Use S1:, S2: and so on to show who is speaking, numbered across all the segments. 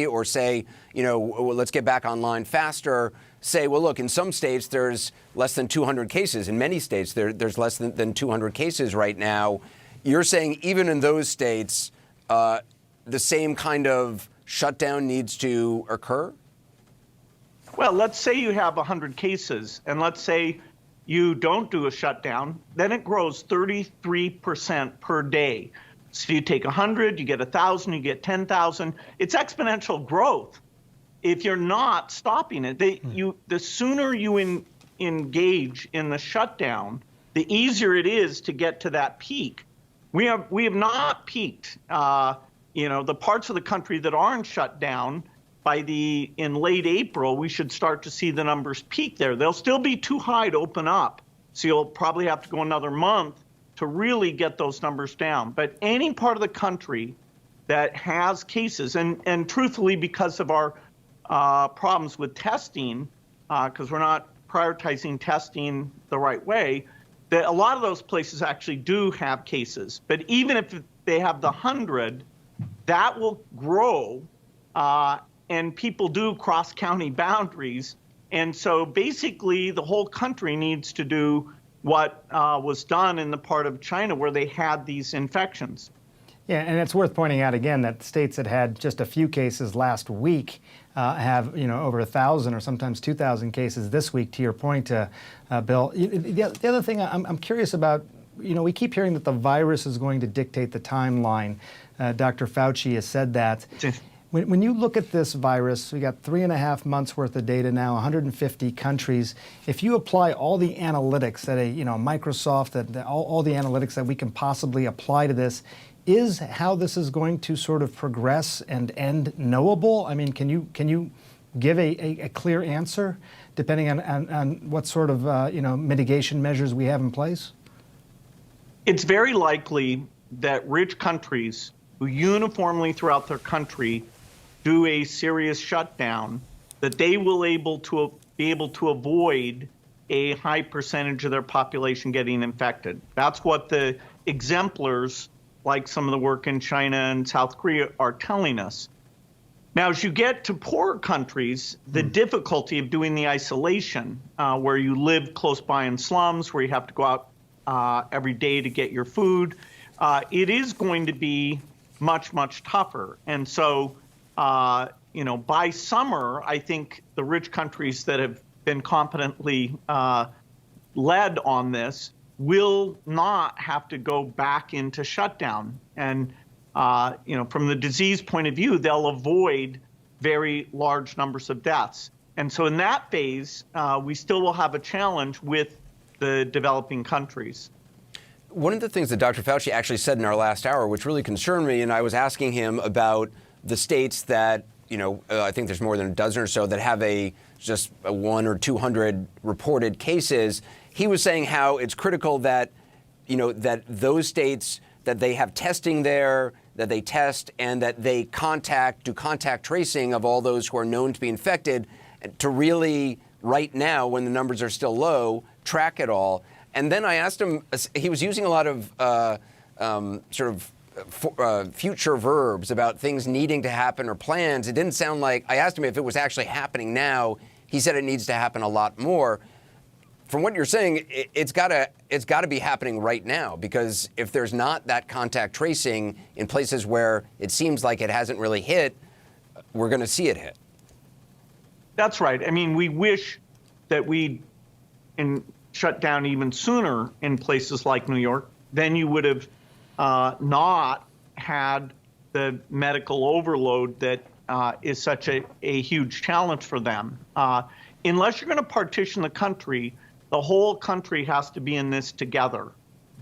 S1: or say, let's get back online faster, say, well, look, in some states there's less than 200 cases. In many states there's less than 200 cases right now. You're saying even in those states, the same kind of shutdown needs to occur?
S2: Well, let's say you have 100 cases, and let's say you don't do a shutdown, then it grows 33% per day. So you take 100, you get 1,000, you get 10,000. It's exponential growth. If you're not stopping it, the sooner you engage in the shutdown, the easier it is to get to that peak. We have not peaked. The parts of the country that aren't shut down, in late April, we should start to see the numbers peak there. They'll still be too high to open up. So you'll probably have to go another month to really get those numbers down. But any part of the country that has cases, and truthfully, because of our problems with testing, because we're not prioritizing testing the right way, that a lot of those places actually do have cases. But even if they have the 100, that will grow, and people do cross county boundaries. And so basically the whole country needs to do what was done in the part of China where they had these infections.
S3: Yeah, and it's worth pointing out again that states that had just a few cases last week have over 1,000 or sometimes 2,000 cases this week. To your point, Bill. The other thing I'm curious about, we keep hearing that the virus is going to dictate the timeline. Dr. Fauci has said that. When you look at this virus, we got 3.5 months worth of data now, 150 countries. If you apply all the analytics that Microsoft, that all the analytics that we can possibly apply to this, is how this is going to sort of progress and end knowable? I mean, can you give a clear answer depending on what sort of mitigation measures we have in place?
S2: It's very likely that rich countries who uniformly throughout their country do a serious shutdown, that they will be able to avoid a high percentage of their population getting infected. That's what the exemplars, like some of the work in China and South Korea, are telling us. Now, as you get to poorer countries, the difficulty of doing the isolation, where you live close by in slums, where you have to go out every day to get your food, it is going to be much, much tougher. And so, by summer, I think the rich countries that have been competently led on this will not have to go back into shutdown. And, from the disease point of view, they'll avoid very large numbers of deaths. And so in that phase, we still will have a challenge with the developing countries.
S1: One of the things that Dr. Fauci actually said in our last hour, which really concerned me, and I was asking him about the states that, I think there's more than a dozen or so that have just 100 or 200 reported cases. He was saying how it's critical that, that those states, that they have testing there, that they test, and that they do contact tracing of all those who are known to be infected, to really, right now, when the numbers are still low, track it all. And then I asked him, he was using a lot of future verbs about things needing to happen or plans. It didn't sound like, I asked him if it was actually happening now. He said it needs to happen a lot more. From what you're saying, it's got to be happening right now, because if there's not that contact tracing in places where it seems like it hasn't really hit, we're going to see it hit.
S2: That's right. I mean, we wish that we'd shut down even sooner in places like New York. Then you would have not had the medical overload that is such a huge challenge for them. Unless you're going to partition the country, the whole country has to be in this together.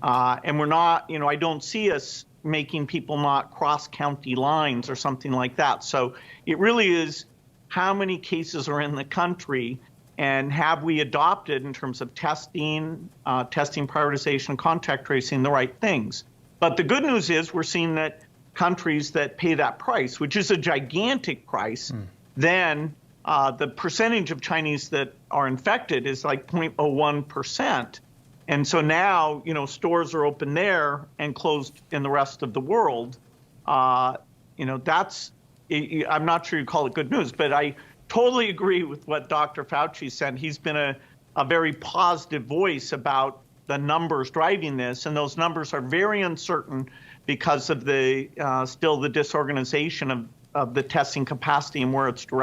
S2: And we're not, I don't see us making people not cross county lines or something like that. So it really is how many cases are in the country, and have we adopted in terms of testing prioritization, contact tracing, the right things. But the good news is we're seeing that countries that pay that price, which is a gigantic price, then the percentage of Chinese that are infected is like 0.01%. And so now, stores are open there and closed in the rest of the world. That's I'm not sure you call it good news, but I totally agree with what Dr. Fauci said. He's been a very positive voice about the numbers driving this, and those numbers are very uncertain because of the still the disorganization of the testing capacity and where it's directed.